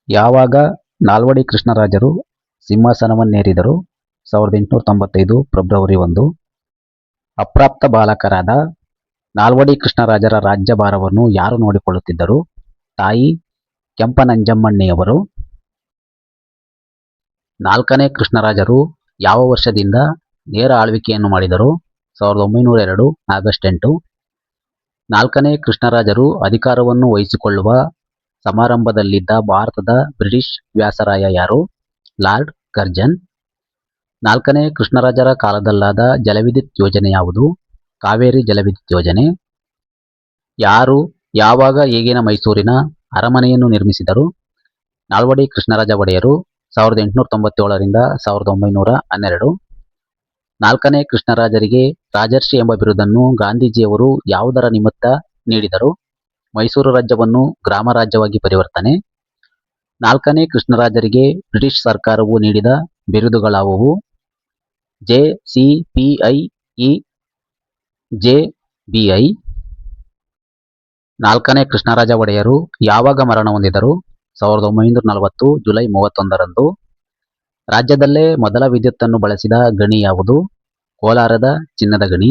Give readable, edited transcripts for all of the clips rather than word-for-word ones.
ಯಾವಾಗ ನಾಲ್ವಡಿ ಕೃಷ್ಣರಾಜರು ಸಿಂಹಾಸನವನ್ನೇರಿದರು? 1895 ಫೆಬ್ರವರಿ 1. ಅಪ್ರಾಪ್ತ ಬಾಲಕರಾದ ನಾಲ್ವಡಿ ಕೃಷ್ಣರಾಜರ ರಾಜ್ಯಭಾರವನ್ನು ಯಾರು ನೋಡಿಕೊಳ್ಳುತ್ತಿದ್ದರು? ತಾಯಿ ಕೆಂಪನಂಜಮ್ಮಣ್ಣಿಯವರು. ನಾಲ್ಕನೇ ಕೃಷ್ಣರಾಜರು ಯಾವ ವರ್ಷದಿಂದ ನೇರ ಆಳ್ವಿಕೆಯನ್ನು ಮಾಡಿದರು? 1902 ಆಗಸ್ಟ್ 8. ನಾಲ್ಕನೇ ಕೃಷ್ಣರಾಜರು ಅಧಿಕಾರವನ್ನು ವಹಿಸಿಕೊಳ್ಳುವ ಸಮಾರಂಭದಲ್ಲಿದ್ದ ಭಾರತದ ಬ್ರಿಟಿಷ್ ವ್ಯಾಸರಾಯ ಯಾರು? Lord Curzon. ನಾಲ್ಕನೇ ಕೃಷ್ಣರಾಜರ ಕಾಲದಲ್ಲಾದ ಜಲವಿದ್ಯುತ್ ಯೋಜನೆ ಯಾವುದು? ಕಾವೇರಿ ಜಲವಿದ್ಯುತ್ ಯೋಜನೆ. ಯಾರು ಯಾವಾಗ ಈಗಿನ ಮೈಸೂರಿನ ಅರಮನೆಯನ್ನು ನಿರ್ಮಿಸಿದರು? ನಾಲ್ವಡಿ ಕೃಷ್ಣರಾಜ ಒಡೆಯರು 1897ರಿಂದ 1912. ನಾಲ್ಕನೇ ಕೃಷ್ಣರಾಜರಿಗೆ ರಾಜರ್ಷಿ ಎಂಬ ಬಿರುದನ್ನು ಗಾಂಧೀಜಿಯವರು ಯಾವುದರ ನಿಮಿತ್ತ ನೀಡಿದರು? ಮೈಸೂರು ರಾಜ್ಯವನ್ನು ಗ್ರಾಮ ರಾಜ್ಯವಾಗಿ ಪರಿವರ್ತನೆ. ನಾಲ್ಕನೇ ಕೃಷ್ಣರಾಜರಿಗೆ ಬ್ರಿಟಿಷ್ ಸರ್ಕಾರವು ನೀಡಿದ ಬಿರುದುಗಳಾವುವು? JCPI, JBI. ನಾಲ್ಕನೇ ಕೃಷ್ಣರಾಜ ಒಡೆಯರು ಯಾವಾಗ ಮರಣ ಹೊಂದಿದರು? 1940 ಜುಲೈ 31ರಂದು. ರಾಜ್ಯದಲ್ಲೇ ಮೊದಲ ವಿದ್ಯುತ್ತನ್ನು ಬಳಸಿದ ಗಣಿ ಯಾವುದು? ಕೋಲಾರದ ಚಿನ್ನದ ಗಣಿ.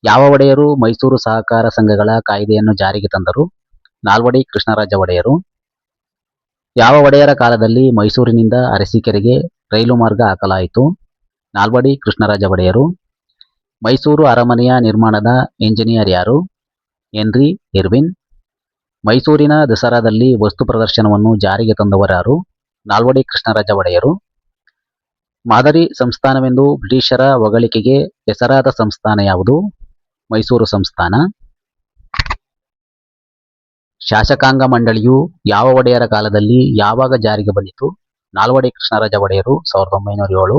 ಯಾವ ಒಡೆಯರು ಮೈಸೂರು ಸಹಕಾರ ಸಂಘಗಳ ಕಾಯ್ದೆಯನ್ನು ಜಾರಿಗೆ ತಂದರು? ನಾಲ್ವಡಿ ಕೃಷ್ಣರಾಜ ಒಡೆಯರು. ಯಾವ ಒಡೆಯರ ಕಾಲದಲ್ಲಿ ಮೈಸೂರಿನಿಂದ ಅರಸೀಕೆರೆಗೆ ರೈಲು ಮಾರ್ಗ ಹಾಕಲಾಯಿತು? ನಾಲ್ವಡಿ ಕೃಷ್ಣರಾಜ ಒಡೆಯರು. ಮೈಸೂರು ಅರಮನೆಯ ನಿರ್ಮಾಣದ ಇಂಜಿನಿಯರ್ ಯಾರು? Henry Irwin. ಮೈಸೂರಿನ ದಸರಾದಲ್ಲಿ ವಸ್ತು ಪ್ರದರ್ಶನವನ್ನು ಜಾರಿಗೆ ತಂದವರಾರು? ನಾಲ್ವಡಿ ಕೃಷ್ಣರಾಜ ಒಡೆಯರು. ಮಾದರಿ ಸಂಸ್ಥಾನವೆಂದು ಬ್ರಿಟಿಷರ ಹೊಗಳಿಕೆಗೆ ಹೆಸರಾದ ಸಂಸ್ಥಾನ ಯಾವುದು? ಮೈಸೂರು ಸಂಸ್ಥಾನ. ಶಾಸಕಾಂಗ ಮಂಡಳಿಯು ಯಾವ ಒಡೆಯರ ಕಾಲದಲ್ಲಿ ಯಾವಾಗ ಜಾರಿಗೆ ಬಂದಿತು? ನಾಲ್ವಡಿ ಕೃಷ್ಣರಾಜ ಒಡೆಯರು 1907.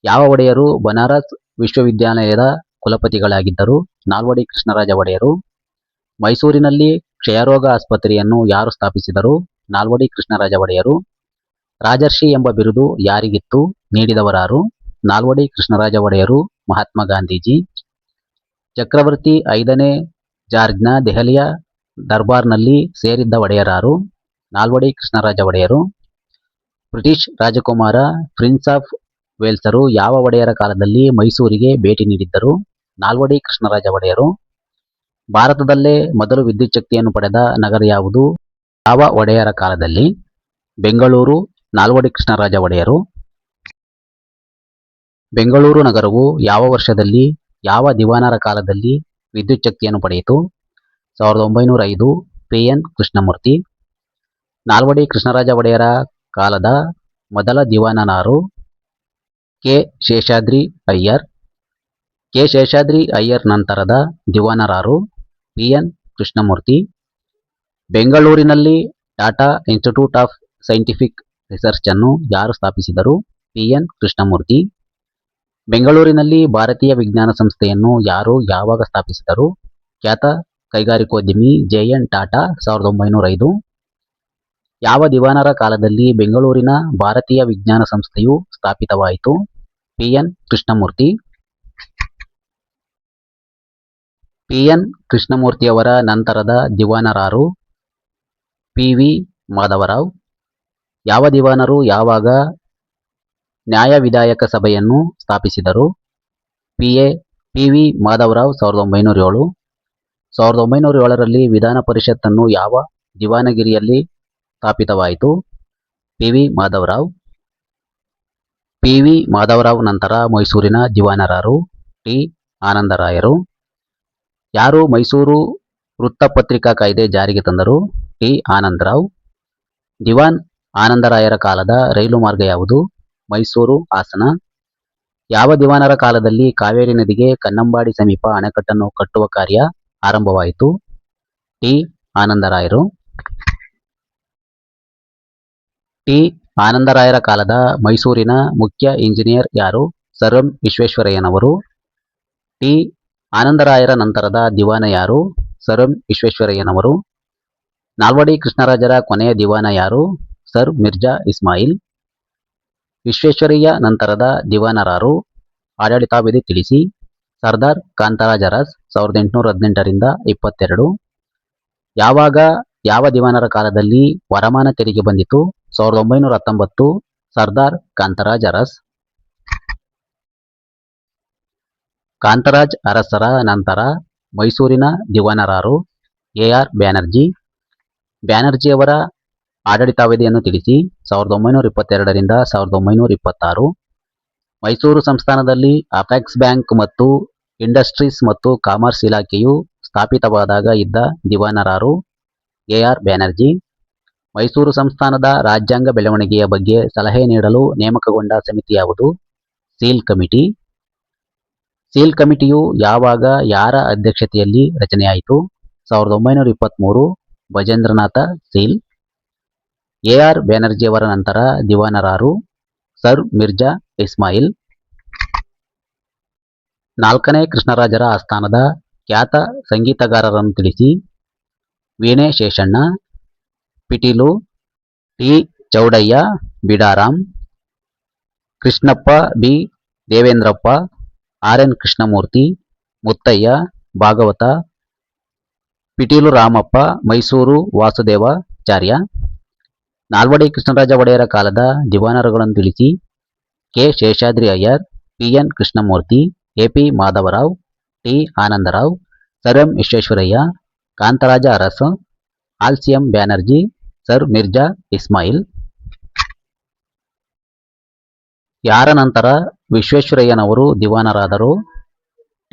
ಯಾವ ಒಡೆಯರು ಬನಾರಸ್ ವಿಶ್ವವಿದ್ಯಾಲಯದ ಕುಲಪತಿಗಳಾಗಿದ್ದರು? ನಾಲ್ವಡಿ ಕೃಷ್ಣರಾಜ ಒಡೆಯರು. ಮೈಸೂರಿನಲ್ಲಿ ಕ್ಷಯರೋಗ ಆಸ್ಪತ್ರೆಯನ್ನು ಯಾರು ಸ್ಥಾಪಿಸಿದರು? ನಾಲ್ವಡಿ ಕೃಷ್ಣರಾಜ ಒಡೆಯರು. ರಾಜರ್ಷಿ ಎಂಬ ಬಿರುದು ಯಾರಿಗಿತ್ತು? ನೀಡಿದವರಾರು? ನಾಲ್ವಡಿ ಕೃಷ್ಣರಾಜ ಒಡೆಯರು. ಮಹಾತ್ಮ ಗಾಂಧೀಜಿ. ಚಕ್ರವರ್ತಿ 5ನೇ ಜಾರ್ಜ್ನ ದೆಹಲಿಯ ದರ್ಬಾರ್ನಲ್ಲಿ ಸೇರಿದ್ದ ಒಡೆಯರಾರು? ನಾಲ್ವಡಿ ಕೃಷ್ಣರಾಜ ಒಡೆಯರು. ಬ್ರಿಟಿಷ್ ರಾಜಕುಮಾರ ಪ್ರಿನ್ಸ್ ಆಫ್ ವೇಲ್ಸರು ಯಾವ ಒಡೆಯರ ಕಾಲದಲ್ಲಿ ಮೈಸೂರಿಗೆ ಭೇಟಿ ನೀಡಿದ್ದರು? ನಾಲ್ವಡಿ ಕೃಷ್ಣರಾಜ ಒಡೆಯರು. ಭಾರತದಲ್ಲೇ ಮೊದಲು ವಿದ್ಯುಚ್ಛಕ್ತಿಯನ್ನು ಪಡೆದ ನಗರ ಯಾವುದು? ಯಾವ ಒಡೆಯರ ಕಾಲದಲ್ಲಿ? ಬೆಂಗಳೂರು. ನಾಲ್ವಡಿ ಕೃಷ್ಣರಾಜ ಒಡೆಯರು. ಬೆಂಗಳೂರು ನಗರವು ಯಾವ ವರ್ಷದಲ್ಲಿ ಯಾವ ದಿವಾನರ ಕಾಲದಲ್ಲಿ ವಿದ್ಯುಚ್ಛಕ್ತಿಯನ್ನು ಪಡೆಯಿತು? 1905 PN ಕೃಷ್ಣಮೂರ್ತಿ. ನಾಲ್ವಡಿ ಕೃಷ್ಣರಾಜ ಒಡೆಯರ ಕಾಲದ ಮೊದಲ ದಿವಾನನಾರು? ಕೆ. ಶೇಷಾದ್ರಿ ಅಯ್ಯರ್. ಕೆ. ಶೇಷಾದ್ರಿ ಅಯ್ಯರ್ ನಂತರದ ದಿವಾನರಾರು? PN ಕೃಷ್ಣಮೂರ್ತಿ. ಬೆಂಗಳೂರಿನಲ್ಲಿ Tata institute of scientific research ಅನ್ನು ಯಾರು ಸ್ಥಾಪಿಸಿದರು? PN ಕೃಷ್ಣಮೂರ್ತಿ. ಬೆಂಗಳೂರಿನಲ್ಲಿ ಭಾರತೀಯ ವಿಜ್ಞಾನ ಸಂಸ್ಥೆಯನ್ನು ಯಾರು ಯಾವಾಗ ಸ್ಥಾಪಿಸಿದರು? ಖ್ಯಾತ ಕೈಗಾರಿಕೋದ್ಯಮಿ JN ಟಾಟಾ 1905. ಯಾವ ದಿವಾನರ ಕಾಲದಲ್ಲಿ ಬೆಂಗಳೂರಿನ ಭಾರತೀಯ ವಿಜ್ಞಾನ ಸಂಸ್ಥೆಯು ಸ್ಥಾಪಿತವಾಯಿತು? PN ಕೃಷ್ಣಮೂರ್ತಿ. PN ಕೃಷ್ಣಮೂರ್ತಿಯವರ ನಂತರದ ದಿವಾನರಾರು? PV ಮಾಧವರಾವ್. ಯಾವ ದಿವಾನರು ಯಾವಾಗ ನ್ಯಾಯ ವಿಧಾಯಕ ಸಭೆಯನ್ನು ಸ್ಥಾಪಿಸಿದರು? PV ಮಾಧವರಾವ್ 1907. 1907ರಲ್ಲಿ ವಿಧಾನ ಪರಿಷತ್ತನ್ನು ಯಾವ ದಿವಾನಗಿರಿಯಲ್ಲಿ ಸ್ಥಾಪಿತವಾಯಿತು? PV ಮಾಧವರಾವ್. PV ಮಾಧವರಾವ್ ನಂತರ ಮೈಸೂರಿನ ದಿವಾನರಾರು? T. ಆನಂದರಾಯರು. ಯಾರು ಮೈಸೂರು ವೃತ್ತಪತ್ರಿಕಾ ಕಾಯ್ದೆ ಜಾರಿಗೆ ತಂದರು? T. ಆನಂದರಾವ್. ದಿವಾನ್ ಆನಂದರಾಯರ ಕಾಲದ ರೈಲು ಮಾರ್ಗ ಯಾವುದು? ಮೈಸೂರು ಹಾಸನ. ಯಾವ ದಿವಾನರ ಕಾಲದಲ್ಲಿ ಕಾವೇರಿ ನದಿಗೆ ಕನ್ನಂಬಾಡಿ ಸಮೀಪ ಅಣೆಕಟ್ಟನ್ನು ಕಟ್ಟುವ ಕಾರ್ಯ ಆರಂಭವಾಯಿತು? T. ಆನಂದರಾಯರು. T. ಆನಂದರಾಯರ ಕಾಲದ ಮೈಸೂರಿನ ಮುಖ್ಯ ಇಂಜಿನಿಯರ್ ಯಾರು? ಸರ್ ಎಂ ವಿಶ್ವೇಶ್ವರಯ್ಯನವರು. T. ಆನಂದರಾಯರ ನಂತರದ ದಿವಾನ ಯಾರು? ಸರ್ ಎಂ ವಿಶ್ವೇಶ್ವರಯ್ಯನವರು. ನಾಲ್ವಡಿ ಕೃಷ್ಣರಾಜರ ಕೊನೆಯ ದಿವಾನ ಯಾರು? ಸರ್ ಮಿರ್ಜಾ ಇಸ್ಮಾಯಿಲ್. ವಿಶ್ವೇಶ್ವರಯ್ಯ ನಂತರದ ದಿವಾನರಾರು? ಆಡಳಿತಾವಧಿ ತಿಳಿಸಿ. ಸರ್ದಾರ್ ಕಾಂತರಾಜ ಅರಸ್ 1818ರಿಂದ 22. ಯಾವಾಗ ಯಾವ ದಿವಾನರ ಕಾಲದಲ್ಲಿ ವರಮಾನ ತೆರಿಗೆ ಬಂದಿತು? 1919 ಸರ್ದಾರ್ ಕಾಂತರಾಜ್ ಅರಸ್. ಕಾಂತರಾಜ್ ಅರಸರ ನಂತರ ಮೈಸೂರಿನ ದಿವಾನರಾರು? ಎ.ಆರ್. ಬ್ಯಾನರ್ಜಿ. ಬ್ಯಾನರ್ಜಿಯವರ ಆಡಳಿತಾವಧಿಯನ್ನು ತಿಳಿಸಿ. 1922 ರಿಂದ 1926. ಮೈಸೂರು ಸಂಸ್ಥಾನದಲ್ಲಿ ಅಪೆಕ್ಸ್ ಬ್ಯಾಂಕ್ ಮತ್ತು ಇಂಡಸ್ಟ್ರೀಸ್ ಮತ್ತು ಕಾಮರ್ಸ್ ಇಲಾಖೆಯು ಸ್ಥಾಪಿತವಾದಾಗ ಇದ್ದ ದಿವಾನರಾರು? ಎ.ಆರ್. ಬ್ಯಾನರ್ಜಿ. ಮೈಸೂರು ಸಂಸ್ಥಾನದ ರಾಜ್ಯಾಂಗ ಬೆಳವಣಿಗೆಯ ಬಗ್ಗೆ ಸಲಹೆ ನೀಡಲು ನೇಮಕಗೊಂಡ ಸಮಿತಿ ಯಾವುದು? Seal committee. ಸೀಲ್ ಕಮಿಟಿಯು ಯಾವಾಗ ಯಾರ ಅಧ್ಯಕ್ಷತೆಯಲ್ಲಿ ರಚನೆಯಾಯಿತು? 1923 ಭಜೇಂದ್ರನಾಥ ಸೀಲ್. ಎ.ಆರ್. ಬ್ಯಾನರ್ಜಿಯವರ ನಂತರ ದಿವಾನರಾರು? ಸರ್ ಮಿರ್ಜಾ ಇಸ್ಮಾಯಿಲ್. ನಾಲ್ಕನೇ ಕೃಷ್ಣರಾಜರ ಆಸ್ಥಾನದ ಖ್ಯಾತ ಸಂಗೀತಗಾರರನ್ನು ತಿಳಿಸಿ. ವೀಣೆ ಶೇಷಣ್ಣ, ಪಿಟೀಲು, T. Chowdaiah, Bidaram, Krishnappa B. Devendrappa, R. N. Krishnamurthy, Muthaiah, Bhagavatha, ಪಿಟೀಲು ರಾಮಪ್ಪ, ಮೈಸೂರು ವಾಸುದೇವಾಚಾರ್ಯ. ನಾಲ್ವಡಿ ಕೃಷ್ಣರಾಜ ಒಡೆಯರ ಕಾಲದ ದಿವಾನರುಗಳನ್ನು ತಿಳಿಸಿ. K. Seshadri Iyer, P. N. Krishnamurthy, A. P. Madhavarao, T. Anandarao, sir M. Visvesvaraya, Kantaraja Urs, Albion Banerji, sir Mirza Ismail. ಯಾರ ನಂತರ ವಿಶ್ವೇಶ್ವರಯ್ಯನವರು ದಿವಾನರಾದರು?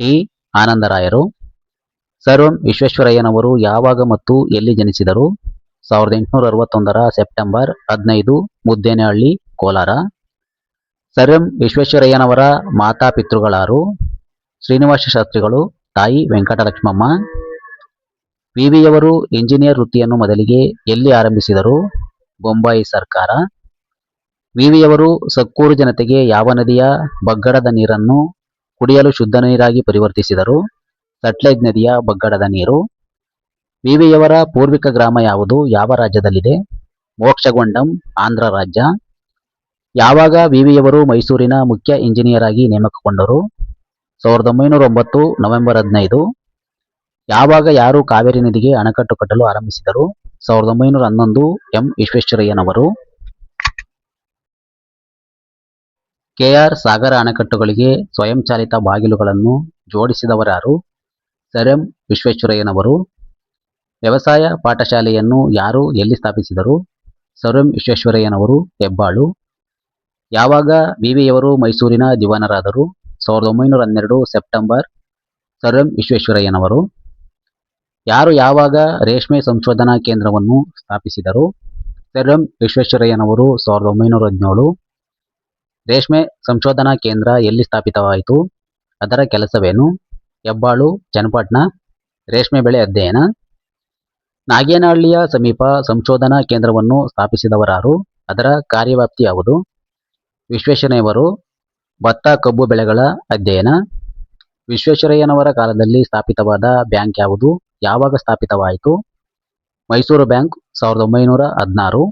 ಟಿ. ಆನಂದರಾಯರು. Sir M. ವಿಶ್ವೇಶ್ವರಯ್ಯನವರು ಯಾವಾಗ ಮತ್ತು ಎಲ್ಲಿ ಜನಿಸಿದರು? 1861 September 15 Muddenahalli, Kolar. Sir M. ವಿಶ್ವೇಶ್ವರಯ್ಯನವರ ಮಾತಾಪಿತೃಗಳಾರು? ಶ್ರೀನಿವಾಸ ಶಾಸ್ತ್ರಿಗಳು, ತಾಯಿ ವೆಂಕಟಲಕ್ಷ್ಮಮ್ಮ. ವಿ. ವಿ. ಯವರು ಇಂಜಿನಿಯರ್ ವೃತ್ತಿಯನ್ನು ಮೊದಲಿಗೆ ಎಲ್ಲಿ ಆರಂಭಿಸಿದರು? ಬೊಂಬಾಯಿ ಸರ್ಕಾರ. ವಿ. ವಿ. ಯವರು ಸಕ್ಕೂರು ಜನತೆಗೆ ಯಾವ ನದಿಯ ಬಗ್ಗಡದ ನೀರನ್ನು ಕುಡಿಯಲು ಶುದ್ಧ ನೀರಾಗಿ ಪರಿವರ್ತಿಸಿದರು? ಸಟ್ಲೆಜ್ ನದಿಯ ಬಗ್ಗಡದ ನೀರು. ವಿ. ವಿ. ಯವರ ಪೂರ್ವಿಕ ಗ್ರಾಮ ಯಾವುದು? ಯಾವ ರಾಜ್ಯದಲ್ಲಿದೆ? ಮೋಕ್ಷಗುಂಡಂ, ಆಂಧ್ರ ರಾಜ್ಯ. ಯಾವಾಗ ವಿ. ವಿ. ಯವರು ಮೈಸೂರಿನ ಮುಖ್ಯ ಇಂಜಿನಿಯರ್ ಆಗಿ ನೇಮಕಗೊಂಡರು? 1909 ನವೆಂಬರ್ 15. ಯಾವಾಗ ಯಾರು ಕಾವೇರಿ ನದಿಗೆ ಅಣೆಕಟ್ಟು ಕಟ್ಟಲು ಆರಂಭಿಸಿದರು? 1911 ಎಂ. ವಿಶ್ವೇಶ್ವರಯ್ಯನವರು. ಕೆ. ಆರ್. ಸಾಗರ ಅಣೆಕಟ್ಟುಗಳಿಗೆ ಸ್ವಯಂಚಾಲಿತ ಬಾಗಿಲುಗಳನ್ನು ಜೋಡಿಸಿದವರಾರು? Sir M. ವಿಶ್ವೇಶ್ವರಯ್ಯನವರು. ವ್ಯವಸಾಯ ಪಾಠಶಾಲೆಯನ್ನು ಯಾರು ಎಲ್ಲಿ ಸ್ಥಾಪಿಸಿದರು? Sir M. ವಿಶ್ವೇಶ್ವರಯ್ಯನವರು, ಹೆಬ್ಬಾಳು. ಯಾವಾಗ ವಿ. ವಿ. ಯವರು ಮೈಸೂರಿನ ದಿವಾನರಾದರು? 1912 ಸೆಪ್ಟೆಂಬರ್. Sir M. ವಿಶ್ವೇಶ್ವರಯ್ಯನವರು. ಯಾರು ಯಾವಾಗ ರೇಷ್ಮೆ ಸಂಶೋಧನಾ ಕೇಂದ್ರವನ್ನು ಸ್ಥಾಪಿಸಿದರು? Sir M. ವಿಶ್ವೇಶ್ವರಯ್ಯನವರು, 1917. ರೇಷ್ಮೆ ಸಂಶೋಧನಾ ಕೇಂದ್ರ ಎಲ್ಲಿ ಸ್ಥಾಪಿತವಾಯಿತು? ಅದರ ಕೆಲಸವೇನು? ಹೆಬ್ಬಾಳು, ಚನ್ನಪಟ್ಟಣ. ರೇಷ್ಮೆ ಬೆಳೆ ಅಧ್ಯಯನ. ನಾಗೇನಹಳ್ಳಿಯ ಸಮೀಪ ಸಂಶೋಧನಾ ಕೇಂದ್ರವನ್ನು ಸ್ಥಾಪಿಸಿದವರಾರು? ಅದರ ಕಾರ್ಯವ್ಯಾಪ್ತಿ ಯಾವುದು? ವಿಶ್ವೇಶ್ವರಯ್ಯನವರು. ಭತ್ತ ಕಬ್ಬು ಬೆಳೆಗಳ ಅಧ್ಯಯನ. ವಿಶ್ವೇಶ್ವರಯ್ಯನವರ ಕಾಲದಲ್ಲಿ ಸ್ಥಾಪಿತವಾದ ಬ್ಯಾಂಕ್ ಯಾವುದು? ಯಾವಾಗ ಸ್ಥಾಪಿತವಾಯಿತು? ಮೈಸೂರು ಬ್ಯಾಂಕ್, 1916.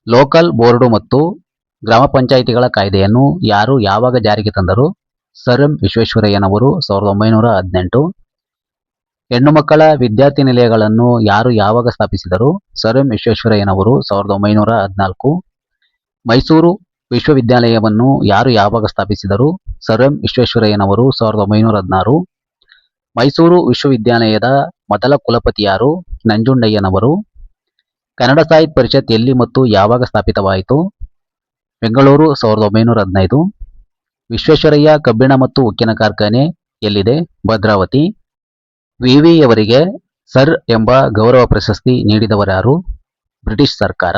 ಲೋಕಲ್ ಬೋರ್ಡು ಮತ್ತು ಗ್ರಾಮ ಪಂಚಾಯಿತಿಗಳ ಕಾಯ್ದೆಯನ್ನು ಯಾರು ಯಾವಾಗ ಜಾರಿಗೆ ತಂದರು? Sir M. ವಿಶ್ವೇಶ್ವರಯ್ಯನವರು, 1918. ಹೆಣ್ಣು ಮಕ್ಕಳ ವಿದ್ಯಾರ್ಥಿ ನಿಲಯಗಳನ್ನು ಯಾರು ಯಾವಾಗ ಸ್ಥಾಪಿಸಿದರು? Sir M. ವಿಶ್ವೇಶ್ವರಯ್ಯನವರು, 1914. ಮೈಸೂರು ವಿಶ್ವವಿದ್ಯಾಲಯವನ್ನು ಯಾರು ಯಾವಾಗ ಸ್ಥಾಪಿಸಿದರು? Sir M. ವಿಶ್ವೇಶ್ವರಯ್ಯನವರು, 1916. ಮೈಸೂರು ವಿಶ್ವವಿದ್ಯಾಲಯದ ಮೊದಲ ಕುಲಪತಿ ಯಾರು? ನಂಜುಂಡಯ್ಯನವರು. ಕನ್ನಡ ಸಾಹಿತ್ಯ ಪರಿಷತ್ ಎಲ್ಲಿ ಮತ್ತು ಯಾವಾಗ ಸ್ಥಾಪಿತವಾಯಿತು? ಬೆಂಗಳೂರು, 1915. ವಿಶ್ವೇಶ್ವರಯ್ಯ ಕಬ್ಬಿಣ ಮತ್ತು ಉಕ್ಕಿನ ಕಾರ್ಖಾನೆ ಎಲ್ಲಿದೆ? ಭದ್ರಾವತಿ. ವಿ. ವಿ. ಯವರಿಗೆ ಸರ್ ಎಂಬ ಗೌರವ ಪ್ರಶಸ್ತಿ ನೀಡಿದವರಾರು? ಬ್ರಿಟಿಷ್ ಸರ್ಕಾರ.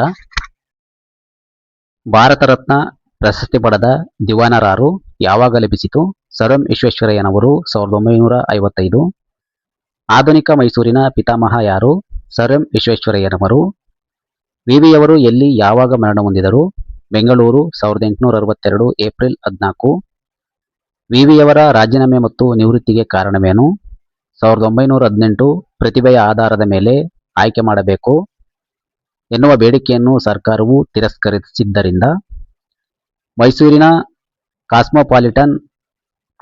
ಭಾರತ ರತ್ನ ಪ್ರಶಸ್ತಿ ಪಡೆದ ದಿವಾನರಾರು? ಯಾವಾಗ ಲಭಿಸಿತು? Sir M. ವಿಶ್ವೇಶ್ವರಯ್ಯನವರು, 1955. ಆಧುನಿಕ ಮೈಸೂರಿನ ಪಿತಾಮಹ ಯಾರು? Sir M. ವಿಶ್ವೇಶ್ವರಯ್ಯನವರು. ವಿ. ವಿ. ಯವರು ಎಲ್ಲಿ ಯಾವಾಗ ಮರಣ ಹೊಂದಿದರು? ಬೆಂಗಳೂರು, 1862 ಏಪ್ರಿಲ್ 14. ವಿ. ವಿ. ಯವರ ರಾಜೀನಾಮೆ ಮತ್ತು ನಿವೃತ್ತಿಗೆ ಕಾರಣವೇನು? 1918 ಪ್ರತಿಭೆಯ ಆಧಾರದ ಮೇಲೆ ಆಯ್ಕೆ ಮಾಡಬೇಕು ಎನ್ನುವ ಬೇಡಿಕೆಯನ್ನು ಸರ್ಕಾರವು ತಿರಸ್ಕರಿಸಿದ್ದರಿಂದ. ಮೈಸೂರಿನ ಕಾಸ್ಮೋಪಾಲಿಟನ್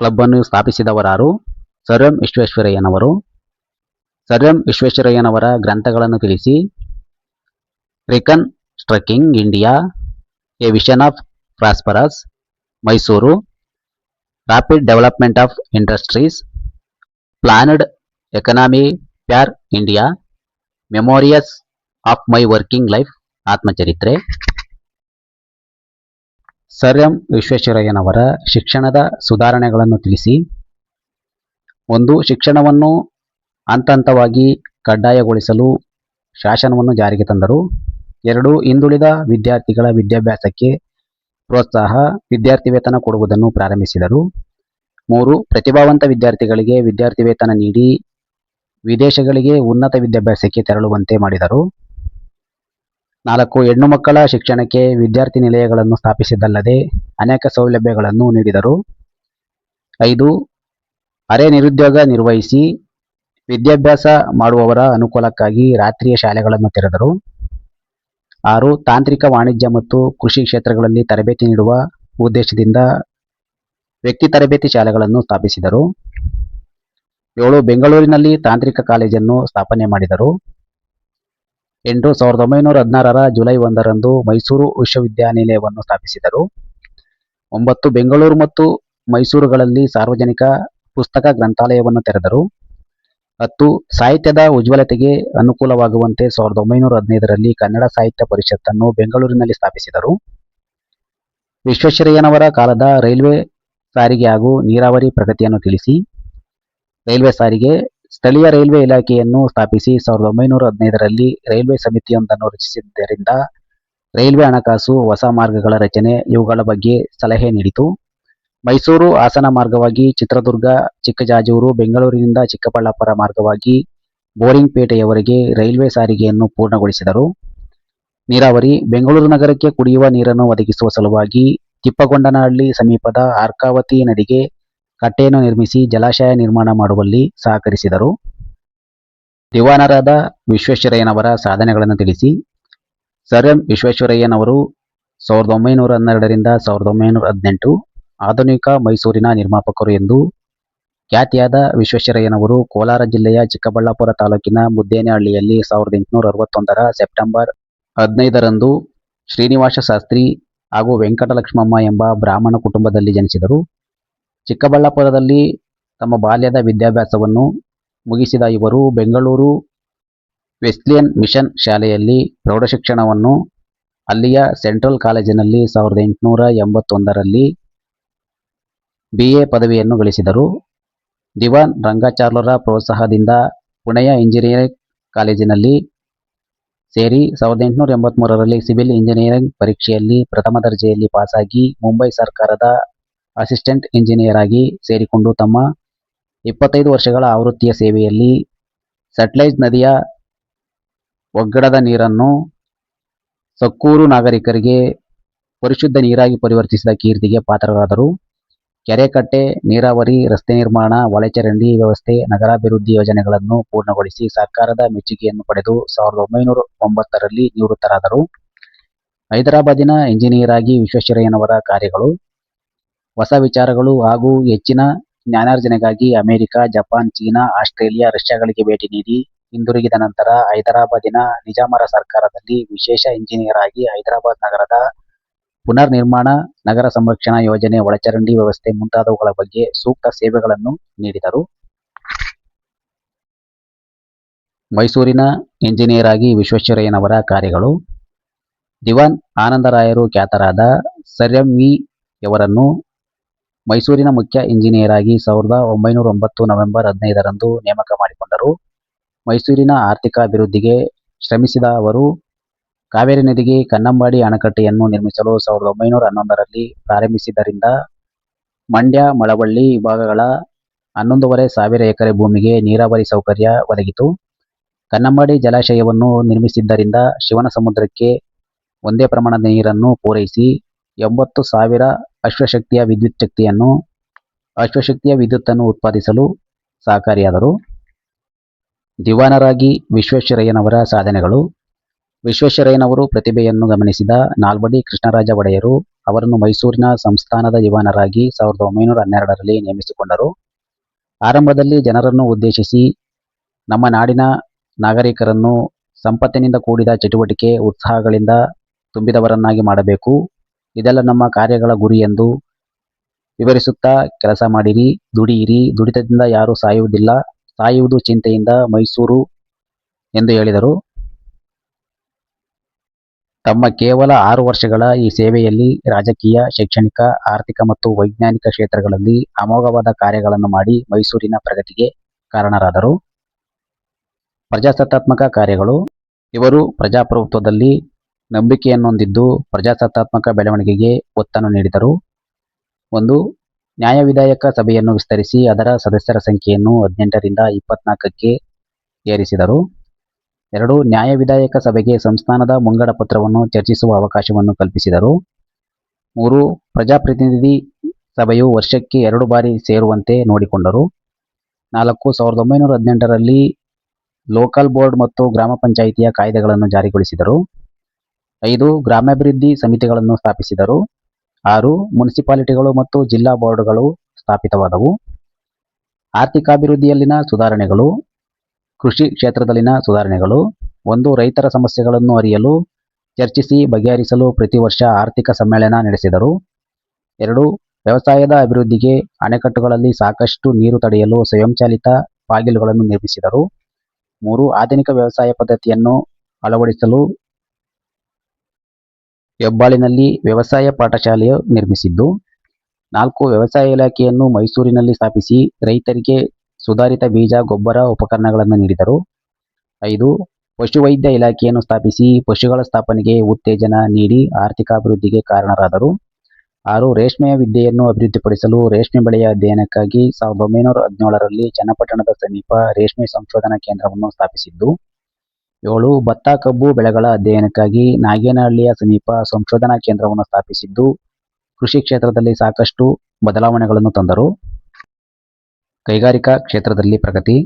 ಕ್ಲಬ್ ಅನ್ನು ಸ್ಥಾಪಿಸಿದವರಾರು? Sir M. ವಿಶ್ವೇಶ್ವರಯ್ಯನವರು. ಸರ್ ಎಂ ವಿಶ್ವೇಶ್ವರಯ್ಯನವರ ಗ್ರಂಥಗಳನ್ನು ತಿಳಿಸಿ. Reconstructing India, a vision of prosperous, Mysore. Rapid development of industries, planned economy for India, memoirs of my working life, ಆತ್ಮಚರಿತ್ರೆ. ಸರ್ ಎಂ ವಿಶ್ವೇಶ್ವರಯ್ಯನವರ ಶಿಕ್ಷಣದ ಸುಧಾರಣೆಗಳನ್ನು ತಿಳಿಸಿ. 1. ಶಿಕ್ಷಣವನ್ನು ಹಂತಹಂತವಾಗಿ ಕಡ್ಡಾಯಗೊಳಿಸಲು ಶಾಸನವನ್ನು ಜಾರಿಗೆ ತಂದರು. 2. ಹಿಂದುಳಿದ ವಿದ್ಯಾರ್ಥಿಗಳ ವಿದ್ಯಾಭ್ಯಾಸಕ್ಕೆ ಪ್ರೋತ್ಸಾಹ, ವಿದ್ಯಾರ್ಥಿ ವೇತನ ಕೊಡುವುದನ್ನು ಪ್ರಾರಂಭಿಸಿದರು. 3. ಪ್ರತಿಭಾವಂತ ವಿದ್ಯಾರ್ಥಿಗಳಿಗೆ ವಿದ್ಯಾರ್ಥಿ ವೇತನ ನೀಡಿ ವಿದೇಶಗಳಿಗೆ ಉನ್ನತ ವಿದ್ಯಾಭ್ಯಾಸಕ್ಕೆ ತೆರಳುವಂತೆ ಮಾಡಿದರು. 4. ಹೆಣ್ಣು ಮಕ್ಕಳ ಶಿಕ್ಷಣಕ್ಕೆ ವಿದ್ಯಾರ್ಥಿ ನಿಲಯಗಳನ್ನು ಸ್ಥಾಪಿಸಿದ್ದಲ್ಲದೆ ಅನೇಕ ಸೌಲಭ್ಯಗಳನ್ನು ನೀಡಿದರು. 5. ಅರೆ ನಿರುದ್ಯೋಗ ನಿರ್ವಹಿಸಿ ವಿದ್ಯಾಭ್ಯಾಸ ಮಾಡುವವರ ಅನುಕೂಲಕ್ಕಾಗಿ ರಾತ್ರಿಯ ಶಾಲೆಗಳನ್ನು ತೆರೆದರು. 6. ತಾಂತ್ರಿಕ, ವಾಣಿಜ್ಯ ಮತ್ತು ಕೃಷಿ ಕ್ಷೇತ್ರಗಳಲ್ಲಿ ತರಬೇತಿ ನೀಡುವ ಉದ್ದೇಶದಿಂದ ವ್ಯಕ್ತಿ ತರಬೇತಿ ಶಾಲೆಗಳನ್ನು ಸ್ಥಾಪಿಸಿದರು. 7. ಬೆಂಗಳೂರಿನಲ್ಲಿ ತಾಂತ್ರಿಕ ಕಾಲೇಜನ್ನು ಸ್ಥಾಪನೆ ಮಾಡಿದರು. 8. 1916ರ ಜುಲೈ 1ರಂದು ಮೈಸೂರು ವಿಶ್ವವಿದ್ಯಾನಿಲಯವನ್ನು ಸ್ಥಾಪಿಸಿದರು. 9. ಬೆಂಗಳೂರು ಮತ್ತು ಮೈಸೂರುಗಳಲ್ಲಿ ಸಾರ್ವಜನಿಕ ಪುಸ್ತಕ ಗ್ರಂಥಾಲಯವನ್ನು ತೆರೆದರು. 10. ಸಾಹಿತ್ಯದ ಉಜ್ವಲತೆಗೆ ಅನುಕೂಲವಾಗುವಂತೆ 1915ರಲ್ಲಿ ಕನ್ನಡ ಸಾಹಿತ್ಯ ಪರಿಷತ್ತನ್ನು ಬೆಂಗಳೂರಿನಲ್ಲಿ ಸ್ಥಾಪಿಸಿದರು. ವಿಶ್ವೇಶ್ವರಯ್ಯನವರ ಕಾಲದ ರೈಲ್ವೆ ಸಾರಿಗೆ ಹಾಗೂ ನೀರಾವರಿ ಪ್ರಗತಿಯನ್ನು ತಿಳಿಸಿ. ರೈಲ್ವೆ ಸಾರಿಗೆ, ಸ್ಥಳೀಯ ರೈಲ್ವೆ ಇಲಾಖೆಯನ್ನು ಸ್ಥಾಪಿಸಿ 1915ರಲ್ಲಿ ರೈಲ್ವೆ ಸಮಿತಿಯೊಂದನ್ನು ರಚಿಸಿದ್ದರಿಂದ ರೈಲ್ವೆ ಹಣಕಾಸು, ಹೊಸ ಮಾರ್ಗಗಳ ರಚನೆ ಇವುಗಳ ಬಗ್ಗೆ ಸಲಹೆ ನೀಡಿತು. ಮೈಸೂರು ಹಾಸನ ಮಾರ್ಗವಾಗಿ ಚಿತ್ರದುರ್ಗ, ಚಿಕ್ಕಜಾಜೂರು, ಬೆಂಗಳೂರಿನಿಂದ ಚಿಕ್ಕಬಳ್ಳಾಪುರ ಮಾರ್ಗವಾಗಿ ಬೋರಿಂಗ್ಪೇಟೆಯವರೆಗೆ ರೈಲ್ವೆ ಸಾರಿಗೆಯನ್ನು ಪೂರ್ಣಗೊಳಿಸಿದರು. ನೀರಾವರಿ, ಬೆಂಗಳೂರು ನಗರಕ್ಕೆ ಕುಡಿಯುವ ನೀರನ್ನು ಒದಗಿಸುವ ಸಲುವಾಗಿ ತಿಪ್ಪಗೊಂಡನಹಳ್ಳಿ ಸಮೀಪದ ಅರ್ಕಾವತಿ ನದಿಗೆ ಕಟ್ಟೆಯನ್ನು ನಿರ್ಮಿಸಿ ಜಲಾಶಯ ನಿರ್ಮಾಣ ಮಾಡುವಲ್ಲಿ ಸಹಕರಿಸಿದರು. ದಿವಾನರಾದ ವಿಶ್ವೇಶ್ವರಯ್ಯನವರ ಸಾಧನೆಗಳನ್ನು ತಿಳಿಸಿ. ಸರ್ ಎಂ ವಿಶ್ವೇಶ್ವರಯ್ಯನವರು 1912ರಿಂದ 1918 ಆಧುನಿಕ ಮೈಸೂರಿನ ನಿರ್ಮಾಪಕರು ಎಂದು ಖ್ಯಾತಿಯಾದ ವಿಶ್ವೇಶ್ವರಯ್ಯನವರು ಕೋಲಾರ ಜಿಲ್ಲೆಯ ಚಿಕ್ಕಬಳ್ಳಾಪುರ ತಾಲೂಕಿನ ಮುದ್ದೇನಹಳ್ಳಿಯಲ್ಲಿ 1861ರ ಸೆಪ್ಟೆಂಬರ್ 15ರಂದು ಶ್ರೀನಿವಾಸ ಶಾಸ್ತ್ರಿ ಹಾಗೂ ವೆಂಕಟಲಕ್ಷ್ಮಮ್ಮ ಎಂಬ ಬ್ರಾಹ್ಮಣ ಕುಟುಂಬದಲ್ಲಿ ಜನಿಸಿದರು. ಚಿಕ್ಕಬಳ್ಳಾಪುರದಲ್ಲಿ ತಮ್ಮ ಬಾಲ್ಯದ ವಿದ್ಯಾಭ್ಯಾಸವನ್ನು ಮುಗಿಸಿದ ಇವರು ಬೆಂಗಳೂರು ವೆಸ್ಲಿಯನ್ ಮಿಷನ್ ಶಾಲೆಯಲ್ಲಿ ಪ್ರೌಢಶಿಕ್ಷಣವನ್ನು, ಅಲ್ಲಿಯ ಸೆಂಟ್ರಲ್ ಕಾಲೇಜಿನಲ್ಲಿ 1881ರಲ್ಲಿ BA ಪದವಿಯನ್ನು ಗಳಿಸಿದರು. ದಿವಾನ್ ರಂಗಾಚಾರ್ಲರ ಪ್ರೋತ್ಸಾಹದಿಂದ ಪುಣೆಯ ಇಂಜಿನಿಯರಿಂಗ್ ಕಾಲೇಜಿನಲ್ಲಿ ಸೇರಿ 1883ರಲ್ಲಿ ಸಿವಿಲ್ ಇಂಜಿನಿಯರಿಂಗ್ ಪರೀಕ್ಷೆಯಲ್ಲಿ ಪ್ರಥಮ ದರ್ಜೆಯಲ್ಲಿ ಪಾಸಾಗಿ ಮುಂಬೈ ಸರ್ಕಾರದ ಅಸಿಸ್ಟೆಂಟ್ ಇಂಜಿನಿಯರ್ ಆಗಿ ಸೇರಿಕೊಂಡು ತಮ್ಮ 25 ವರ್ಷಗಳ ಆವೃತ್ತಿಯ ಸೇವೆಯಲ್ಲಿ ಸಟ್ಲೆಜ್ ನದಿಯ ಒಗ್ಗಡದ ನೀರನ್ನು ಸಕ್ಕೂರು ನಾಗರಿಕರಿಗೆ ಪರಿಶುದ್ಧ ನೀರಾಗಿ ಪರಿವರ್ತಿಸಿದ ಕೀರ್ತಿಗೆ ಪಾತ್ರರಾದರು. ಕೆರೆ ಕಟ್ಟೆ, ನೀರಾವರಿ, ರಸ್ತೆ ನಿರ್ಮಾಣ, ಒಳಚರಂಡಿ ವ್ಯವಸ್ಥೆ, ನಗರಾಭಿವೃದ್ಧಿ ಯೋಜನೆಗಳನ್ನು ಪೂರ್ಣಗೊಳಿಸಿ ಸರ್ಕಾರದ ಮೆಚ್ಚುಗೆಯನ್ನು ಪಡೆದು 1909ರಲ್ಲಿ ನಿವೃತ್ತರಾದರು. ಹೈದರಾಬಾದಿನ ಇಂಜಿನಿಯರ್ ಆಗಿ ವಿಶ್ವೇಶ್ವರಯ್ಯನವರ ಕಾರ್ಯಗಳು, ಹೊಸ ವಿಚಾರಗಳು ಹಾಗೂ ಹೆಚ್ಚಿನ ಜ್ಞಾನಾರ್ಜನೆಗಾಗಿ ಅಮೆರಿಕ, ಜಪಾನ್, ಚೀನಾ, ಆಸ್ಟ್ರೇಲಿಯಾ, ರಷ್ಯಾಗಳಿಗೆ ಭೇಟಿ ನೀಡಿ ಹಿಂದಿರುಗಿದ ನಂತರ ಹೈದರಾಬಾದಿನ ನಿಜಾಮರ ಸರ್ಕಾರದಲ್ಲಿ ವಿಶೇಷ ಇಂಜಿನಿಯರ್ ಆಗಿ ಹೈದರಾಬಾದ್ ನಗರದ ಪುನರ್ ನಿರ್ಮಾಣ, ನಗರ ಸಂರಕ್ಷಣಾ ಯೋಜನೆ, ಒಳಚರಂಡಿ ವ್ಯವಸ್ಥೆ ಮುಂತಾದವುಗಳ ಬಗ್ಗೆ ಸೂಕ್ತ ಸೇವೆಗಳನ್ನು ನೀಡಿದರು. ಮೈಸೂರಿನ ಇಂಜಿನಿಯರ್ ಆಗಿ ವಿಶ್ವೇಶ್ವರಯ್ಯನವರ ಕಾರ್ಯಗಳು. ದಿವಾನ್ ಆನಂದರಾಯರು ಖ್ಯಾತರಾದ ಸರ್ ಎಂ ವಿ ಯವರನ್ನು ಮೈಸೂರಿನ ಮುಖ್ಯ ಇಂಜಿನಿಯರ್ ಆಗಿ 1909 ನವೆಂಬರ್ 15ರಂದು ನೇಮಕ ಮಾಡಿಕೊಂಡರು. ಮೈಸೂರಿನ ಆರ್ಥಿಕ ಅಭಿವೃದ್ಧಿಗೆ ಶ್ರಮಿಸಿದ ಅವರು ಕಾವೇರಿ ನದಿಗೆ ಕನ್ನಂಬಾಡಿ ಅಣೆಕಟ್ಟೆಯನ್ನು ನಿರ್ಮಿಸಲು 1911ರಲ್ಲಿ ಪ್ರಾರಂಭಿಸಿದ್ದರಿಂದ ಮಂಡ್ಯ, ಮಳವಳ್ಳಿ ವಿಭಾಗಗಳ 11,500 ಎಕರೆ ಭೂಮಿಗೆ ನೀರಾವರಿ ಸೌಕರ್ಯ ಒದಗಿತು. ಕನ್ನಂಬಾಡಿ ಜಲಾಶಯವನ್ನು ನಿರ್ಮಿಸಿದ್ದರಿಂದ ಶಿವನಸಮುದ್ರಕ್ಕೆ ಒಂದೇ ಪ್ರಮಾಣದ ನೀರನ್ನು ಪೂರೈಸಿ 80,000 ಅಶ್ವಶಕ್ತಿಯ ವಿದ್ಯುತ್ತನ್ನು ಉತ್ಪಾದಿಸಲು ಸಹಕಾರಿಯಾದರು. ದಿವಾನರಾಗಿ ವಿಶ್ವೇಶ್ವರಯ್ಯನವರ ಸಾಧನೆಗಳು. ವಿಶ್ವೇಶ್ವರಯ್ಯನವರು ಪ್ರತಿಭೆಯನ್ನು ಗಮನಿಸಿದ ನಾಲ್ವಡಿ ಕೃಷ್ಣರಾಜ ಒಡೆಯರು ಅವರನ್ನು ಮೈಸೂರಿನ ಸಂಸ್ಥಾನದ ದಿವಾನರಾಗಿ 1912ರಲ್ಲಿ ನೇಮಿಸಿಕೊಂಡರು. ಆರಂಭದಲ್ಲಿ ಜನರನ್ನು ಉದ್ದೇಶಿಸಿ ನಮ್ಮ ನಾಡಿನ ನಾಗರಿಕರನ್ನು ಸಂಪತ್ತಿನಿಂದ ಕೂಡಿದ ಚಟುವಟಿಕೆ ಉತ್ಸಾಹಗಳಿಂದ ತುಂಬಿದವರನ್ನಾಗಿ ಮಾಡಬೇಕು. ಇದೆಲ್ಲ ನಮ್ಮ ಕಾರ್ಯಗಳ ಗುರಿ ಎಂದು ವಿವರಿಸುತ್ತಾ ಕೆಲಸ ಮಾಡಿರಿ, ದುಡಿಯಿರಿ, ದುಡಿತದಿಂದ ಯಾರೂ ಸಾಯುವುದಿಲ್ಲ, ಸಾಯುವುದು ಚಿಂತೆಯಿಂದ ಮೈಸೂರು ಎಂದು ಹೇಳಿದರು. ತಮ್ಮ ಕೇವಲ 6 ವರ್ಷಗಳ ಈ ಸೇವೆಯಲ್ಲಿ ರಾಜಕೀಯ, ಶೈಕ್ಷಣಿಕ, ಆರ್ಥಿಕ ಮತ್ತು ವೈಜ್ಞಾನಿಕ ಕ್ಷೇತ್ರಗಳಲ್ಲಿ ಅಮೋಘವಾದ ಕಾರ್ಯಗಳನ್ನು ಮಾಡಿ ಮೈಸೂರಿನ ಪ್ರಗತಿಗೆ ಕಾರಣರಾದರು. ಪ್ರಜಾಸತ್ತಾತ್ಮಕ ಕಾರ್ಯಗಳು. ಇವರು ಪ್ರಜಾಪ್ರಭುತ್ವದಲ್ಲಿ ನಂಬಿಕೆಯನ್ನು ಹೊಂದಿದ್ದು ಪ್ರಜಾಸತ್ತಾತ್ಮಕ ಬೆಳವಣಿಗೆಗೆ ಒತ್ತನ್ನು ನೀಡಿದರು. 1. ನ್ಯಾಯ ವಿಧಾಯಕ ಸಭೆಯನ್ನು ವಿಸ್ತರಿಸಿ ಅದರ ಸದಸ್ಯರ ಸಂಖ್ಯೆಯನ್ನು 18ರಿಂದ 24ಕ್ಕೆ ಏರಿಸಿದರು. 2. ನ್ಯಾಯ ವಿಧಾಯಕ ಸಭೆಗೆ ಸಂಸ್ಥಾನದ ಮುಂಗಡ ಪತ್ರವನ್ನು ಚರ್ಚಿಸುವ ಅವಕಾಶವನ್ನು ಕಲ್ಪಿಸಿದರು. 3. ಪ್ರಜಾಪ್ರತಿನಿಧಿ ಸಭೆಯು ವರ್ಷಕ್ಕೆ 2 ಬಾರಿ ಸೇರುವಂತೆ ನೋಡಿಕೊಂಡರು. 4. 1918ರಲ್ಲಿ ಲೋಕಲ್ ಬೋರ್ಡ್ ಮತ್ತು ಗ್ರಾಮ ಪಂಚಾಯಿತಿಯ ಕಾಯ್ದೆಗಳನ್ನು ಜಾರಿಗೊಳಿಸಿದರು. 5. ಗ್ರಾಮಾಭಿವೃದ್ಧಿ ಸಮಿತಿಗಳನ್ನು ಸ್ಥಾಪಿಸಿದರು. 6. ಮುನ್ಸಿಪಾಲಿಟಿಗಳು ಮತ್ತು ಜಿಲ್ಲಾ ಬೋರ್ಡ್ಗಳು ಸ್ಥಾಪಿತವಾದವು. ಆರ್ಥಿಕಾಭಿವೃದ್ಧಿಯಲ್ಲಿನ ಸುಧಾರಣೆಗಳು. ಕೃಷಿ ಕ್ಷೇತ್ರದಲ್ಲಿನ ಸುಧಾರಣೆಗಳು. 1. ರೈತರ ಸಮಸ್ಯೆಗಳನ್ನು ಅರಿಯಲು, ಚರ್ಚಿಸಿ ಬಗೆಹರಿಸಲು ಪ್ರತಿ ವರ್ಷ ಆರ್ಥಿಕ ಸಮ್ಮೇಳನ ನಡೆಸಿದರು. 2. ವ್ಯವಸಾಯದ ಅಭಿವೃದ್ಧಿಗೆ ಅಣೆಕಟ್ಟುಗಳಲ್ಲಿ ಸಾಕಷ್ಟು ನೀರು ತಡೆಯಲು ಸ್ವಯಂಚಾಲಿತ ಬಾಗಿಲುಗಳನ್ನು ನಿರ್ಮಿಸಿದರು. 3. ಆಧುನಿಕ ವ್ಯವಸಾಯ ಪದ್ಧತಿಯನ್ನು ಅಳವಡಿಸಲು ಹೆಬ್ಬಾಳಿನಲ್ಲಿ ವ್ಯವಸಾಯ ಪಾಠಶಾಲೆ ನಿರ್ಮಿಸಿದ್ದು. 4. ವ್ಯವಸಾಯ ಇಲಾಖೆಯನ್ನು ಮೈಸೂರಿನಲ್ಲಿ ಸ್ಥಾಪಿಸಿ ರೈತರಿಗೆ ಸುಧಾರಿತ ಬೀಜ, ಗೊಬ್ಬರ, ಉಪಕರಣಗಳನ್ನು ನೀಡಿದರು. 5. ಪಶುವೈದ್ಯ ಇಲಾಖೆಯನ್ನು ಸ್ಥಾಪಿಸಿ ಪಶುಗಳ ಸ್ಥಾಪನೆಗೆ ಉತ್ತೇಜನ ನೀಡಿ ಆರ್ಥಿಕಾಭಿವೃದ್ಧಿಗೆ ಕಾರಣರಾದರು. 6. ರೇಷ್ಮೆಯ ವಿದ್ಯೆಯನ್ನು ಅಭಿವೃದ್ಧಿಪಡಿಸಲು ರೇಷ್ಮೆ ಬೆಳೆಯ ಅಧ್ಯಯನಕ್ಕಾಗಿ 1917ರಲ್ಲಿ ಚನ್ನಪಟ್ಟಣದ ಸಮೀಪ ರೇಷ್ಮೆ ಸಂಶೋಧನಾ ಕೇಂದ್ರವನ್ನು ಸ್ಥಾಪಿಸಿದ್ದು. 7. ಭತ್ತ, ಕಬ್ಬು ಬೆಳೆಗಳ ಅಧ್ಯಯನಕ್ಕಾಗಿ ನಾಗೇನಹಳ್ಳಿಯ ಸಮೀಪ ಸಂಶೋಧನಾ ಕೇಂದ್ರವನ್ನು ಸ್ಥಾಪಿಸಿದ್ದು ಕೃಷಿ ಕ್ಷೇತ್ರದಲ್ಲಿ ಸಾಕಷ್ಟು ಬದಲಾವಣೆಗಳನ್ನು ತಂದರು. ಕೈಗಾರಿಕಾ ಕ್ಷೇತ್ರದಲ್ಲಿ ಪ್ರಗತಿ.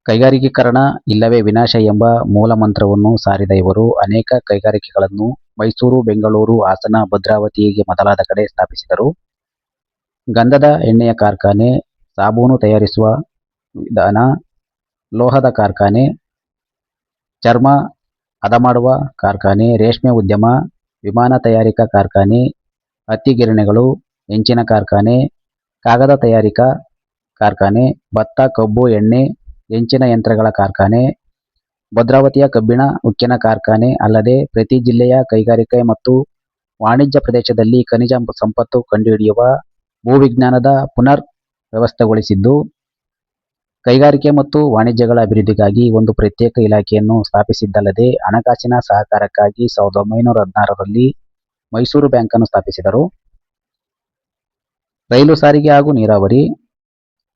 ಕೈಗಾರಿಕೀಕರಣ ಇಲ್ಲವೇ ವಿನಾಶ ಎಂಬ ಮೂಲಮಂತ್ರವನ್ನು ಸಾರಿದ ಇವರು ಅನೇಕ ಕೈಗಾರಿಕೆಗಳನ್ನು ಮೈಸೂರು, ಬೆಂಗಳೂರು, ಹಾಸನ, ಭದ್ರಾವತಿ ಹೀಗೆ ಮೊದಲಾದ ಕಡೆ ಸ್ಥಾಪಿಸಿದರು. ಗಂಧದ ಎಣ್ಣೆಯ ಕಾರ್ಖಾನೆ, ಸಾಬೂನು ತಯಾರಿಸುವ ವಿಧಾನ, ಲೋಹದ ಕಾರ್ಖಾನೆ, ಚರ್ಮ ಹದ ಮಾಡುವ ಕಾರ್ಖಾನೆ, ರೇಷ್ಮೆ ಉದ್ಯಮ, ವಿಮಾನ ತಯಾರಿಕಾ ಕಾರ್ಖಾನೆ, ಹತ್ತಿ ಗಿರಣಿಗಳು, ಹೆಂಚಿನ ಕಾರ್ಖಾನೆ, ಕಾಗದ ತಯಾರಿಕಾ ಕಾರ್ಖಾನೆ, ಭತ್ತ, ಕಬ್ಬು, ಎಣ್ಣೆ, ಹೆಂಚಿನ ಯಂತ್ರಗಳ ಕಾರ್ಖಾನೆ, ಭದ್ರಾವತಿಯ ಕಬ್ಬಿಣ ಉಕ್ಕಿನ ಕಾರ್ಖಾನೆ ಅಲ್ಲದೆ ಪ್ರತಿ ಜಿಲ್ಲೆಯ ಕೈಗಾರಿಕೆ ಮತ್ತು ವಾಣಿಜ್ಯ ಪ್ರದೇಶದಲ್ಲಿ ಖನಿಜ ಸಂಪತ್ತು ಕಂಡುಹಿಡಿಯುವ ಭೂವಿಜ್ಞಾನದ ಪುನರ್ ವ್ಯವಸ್ಥೆಗೊಳಿಸಿದ್ದು ಕೈಗಾರಿಕೆ ಮತ್ತು ವಾಣಿಜ್ಯಗಳ ಅಭಿವೃದ್ಧಿಗಾಗಿ ಒಂದು ಪ್ರತ್ಯೇಕ ಇಲಾಖೆಯನ್ನು ಸ್ಥಾಪಿಸಿದ್ದಲ್ಲದೆ ಹಣಕಾಸಿನ ಸಹಕಾರಕ್ಕಾಗಿ 1916ರಲ್ಲಿ ಮೈಸೂರು ಬ್ಯಾಂಕನ್ನು ಸ್ಥಾಪಿಸಿದರು. ರೈಲು ಸಾರಿಗೆ ಹಾಗೂ ನೀರಾವರಿ.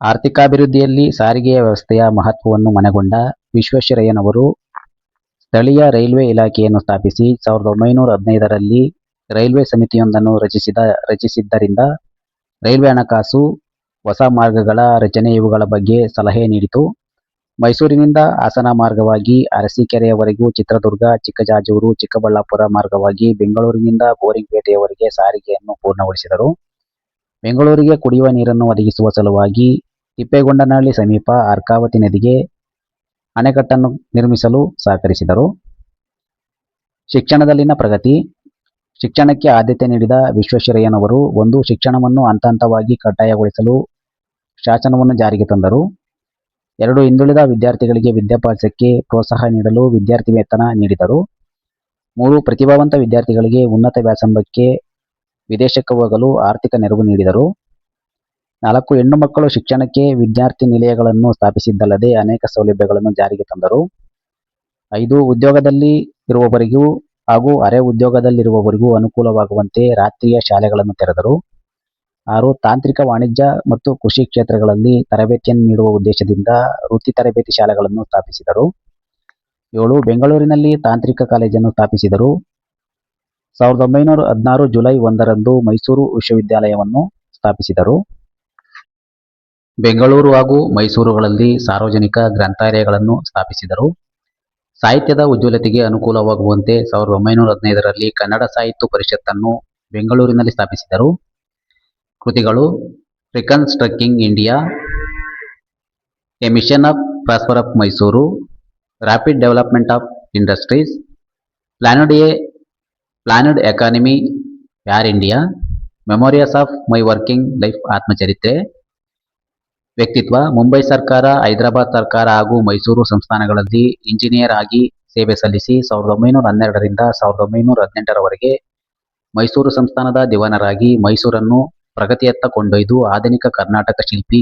ಆರ್ಥಿಕಾಭಿವೃದ್ಧಿಯಲ್ಲಿ ಸಾರಿಗೆಯ ವ್ಯವಸ್ಥೆಯ ಮಹತ್ವವನ್ನು ಮನಗೊಂಡ ವಿಶ್ವೇಶ್ವರಯ್ಯನವರು ಸ್ಥಳೀಯ ರೈಲ್ವೆ ಇಲಾಖೆಯನ್ನು ಸ್ಥಾಪಿಸಿ 1915ರಲ್ಲಿ ರೈಲ್ವೆ ಸಮಿತಿಯೊಂದನ್ನು ರಚಿಸಿದ್ದರಿಂದ ರೈಲ್ವೆ ಹಣಕಾಸು, ಹೊಸ ಮಾರ್ಗಗಳ ರಚನೆ ಇವುಗಳ ಬಗ್ಗೆ ಸಲಹೆ ನೀಡಿತು. ಮೈಸೂರಿನಿಂದ ಹಾಸನ ಮಾರ್ಗವಾಗಿ ಅರಸೀಕೆರೆಯವರೆಗೂ, ಚಿತ್ರದುರ್ಗ, ಚಿಕ್ಕಜಾಜೂರು, ಚಿಕ್ಕಬಳ್ಳಾಪುರ ಮಾರ್ಗವಾಗಿ ಬೆಂಗಳೂರಿನಿಂದ ಬೋರಿಂಗ್ಪೇಟೆಯವರೆಗೆ ಸಾರಿಗೆಯನ್ನು ಪೂರ್ಣಗೊಳಿಸಿದರು. ಬೆಂಗಳೂರಿಗೆ ಕುಡಿಯುವ ನೀರನ್ನು ಒದಗಿಸುವ ಸಲುವಾಗಿ ತಿಪ್ಪೇಗೊಂಡನಹಳ್ಳಿ ಸಮೀಪ ಅರ್ಕಾವತಿ ನದಿಗೆ ಅಣೆಕಟ್ಟನ್ನು ನಿರ್ಮಿಸಲು ಸಹಕರಿಸಿದರು. ಶಿಕ್ಷಣದಲ್ಲಿನ ಪ್ರಗತಿ. ಶಿಕ್ಷಣಕ್ಕೆ ಆದ್ಯತೆ ನೀಡಿದ ವಿಶ್ವೇಶ್ವರಯ್ಯನವರು 1. ಶಿಕ್ಷಣವನ್ನು ಹಂತ-ಹಂತವಾಗಿ ಕಡ್ಡಾಯಗೊಳಿಸಲು ಶಾಸನವನ್ನು ಜಾರಿಗೆ ತಂದರು. 2. ಹಿಂದುಳಿದ ವಿದ್ಯಾರ್ಥಿಗಳಿಗೆ ವಿದ್ಯಾಭ್ಯಾಸಕ್ಕೆ ಪ್ರೋತ್ಸಾಹ ನೀಡಲು ವಿದ್ಯಾರ್ಥಿ ವೇತನ ನೀಡಿದರು. 3. ಪ್ರತಿಭಾವಂತ ವಿದ್ಯಾರ್ಥಿಗಳಿಗೆ ಉನ್ನತ ವ್ಯಾಸಂಗಕ್ಕೆ ವಿದೇಶಕ್ಕೆ ಹೋಗಲು ಆರ್ಥಿಕ ನೆರವು ನೀಡಿದರು. 4. ಹೆಣ್ಣು ಮಕ್ಕಳು ಶಿಕ್ಷಣಕ್ಕೆ ವಿದ್ಯಾರ್ಥಿ ನಿಲಯಗಳನ್ನು ಸ್ಥಾಪಿಸಿದ್ದಲ್ಲದೆ ಅನೇಕ ಸೌಲಭ್ಯಗಳನ್ನು ಜಾರಿಗೆ ತಂದರು. 5. ಉದ್ಯೋಗದಲ್ಲಿ ಇರುವವರಿಗೂ ಹಾಗೂ ಅರೆ ಉದ್ಯೋಗದಲ್ಲಿರುವವರಿಗೂ ಅನುಕೂಲವಾಗುವಂತೆ ರಾತ್ರಿಯ ಶಾಲೆಗಳನ್ನು ತೆರೆದರು. 6. ತಾಂತ್ರಿಕ, ವಾಣಿಜ್ಯ ಮತ್ತು ಕೃಷಿ ಕ್ಷೇತ್ರಗಳಲ್ಲಿ ತರಬೇತಿಯನ್ನು ನೀಡುವ ಉದ್ದೇಶದಿಂದ ವೃತ್ತಿ ತರಬೇತಿ ಶಾಲೆಗಳನ್ನು ಸ್ಥಾಪಿಸಿದರು. 7. ಬೆಂಗಳೂರಿನಲ್ಲಿ ತಾಂತ್ರಿಕ ಕಾಲೇಜನ್ನು ಸ್ಥಾಪಿಸಿದರು. 1916 ಜುಲೈ 1ರಂದು ಮೈಸೂರು ವಿಶ್ವವಿದ್ಯಾಲಯವನ್ನು ಸ್ಥಾಪಿಸಿದರು. ಬೆಂಗಳೂರು ಹಾಗೂ ಮೈಸೂರುಗಳಲ್ಲಿ ಸಾರ್ವಜನಿಕ ಗ್ರಂಥಾಲಯಗಳನ್ನು ಸ್ಥಾಪಿಸಿದರು. ಸಾಹಿತ್ಯದ ಉಜ್ವಲತೆಗೆ ಅನುಕೂಲವಾಗುವಂತೆ 1915ರಲ್ಲಿ ಕನ್ನಡ ಸಾಹಿತ್ಯ ಪರಿಷತ್ತನ್ನು ಬೆಂಗಳೂರಿನಲ್ಲಿ ಸ್ಥಾಪಿಸಿದರು. ಕೃತಿಗಳು: reconstructing India, a mission of prosper of Mysore, rapid development of industries, planned economy for India, memoirs of my working life ಆತ್ಮಚರಿತ್ರೆ. ವ್ಯಕ್ತಿತ್ವ: ಮುಂಬೈ ಸರ್ಕಾರ, ಹೈದರಾಬಾದ್ ಸರ್ಕಾರ ಹಾಗೂ ಮೈಸೂರು ಸಂಸ್ಥಾನಗಳಲ್ಲಿ ಇಂಜಿನಿಯರ್ ಆಗಿ ಸೇವೆ ಸಲ್ಲಿಸಿ 1912 ರಿಂದ 1918 ರವರೆಗೆ ಮೈಸೂರು ಸಂಸ್ಥಾನದ ದಿವಾನರಾಗಿ ಮೈಸೂರನ್ನು ಪ್ರಗತಿಯತ್ತ ಕೊಂಡೊಯ್ದು ಆಧುನಿಕ ಕರ್ನಾಟಕ ಶಿಲ್ಪಿ,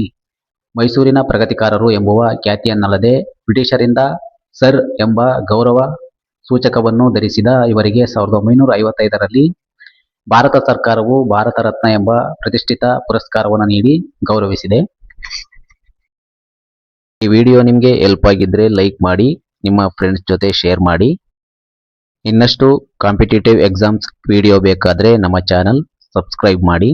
ಮೈಸೂರಿನ ಪ್ರಗತಿಕಾರರು ಎಂಬುವ ಖ್ಯಾತಿಯನ್ನಲ್ಲದೆ ಬ್ರಿಟಿಷರಿಂದ ಸರ್ ಎಂಬ ಗೌರವ ಸೂಚಕವನ್ನು ಧರಿಸಿದ ಇವರಿಗೆ 1955 ರಲ್ಲಿ ಭಾರತ ಸರ್ಕಾರವು ಭಾರತ ರತ್ನ ಎಂಬ ಪ್ರತಿಷ್ಠಿತ ಪುರಸ್ಕಾರವನ್ನು ನೀಡಿ ಗೌರವಿಸಿದೆ. ಈ ವಿಡಿಯೋ ನಿಮಗೆ ಹೆಲ್ಪ್ ಆಗಿದ್ರೆ ಲೈಕ್ ಮಾಡಿ, ನಿಮ್ಮ ಫ್ರೆಂಡ್ಸ್ ಜೊತೆ ಶೇರ್ ಮಾಡಿ. ಇನ್ನಷ್ಟು ಕಾಂಪಿಟೇಟಿವ್ ಎಕ್ಸಾಮ್ಸ್ ವಿಡಿಯೋ ಬೇಕಾದರೆ ನಮ್ಮ ಚಾನಲ್ ಸಬ್ಸ್ಕ್ರೈಬ್ ಮಾಡಿ.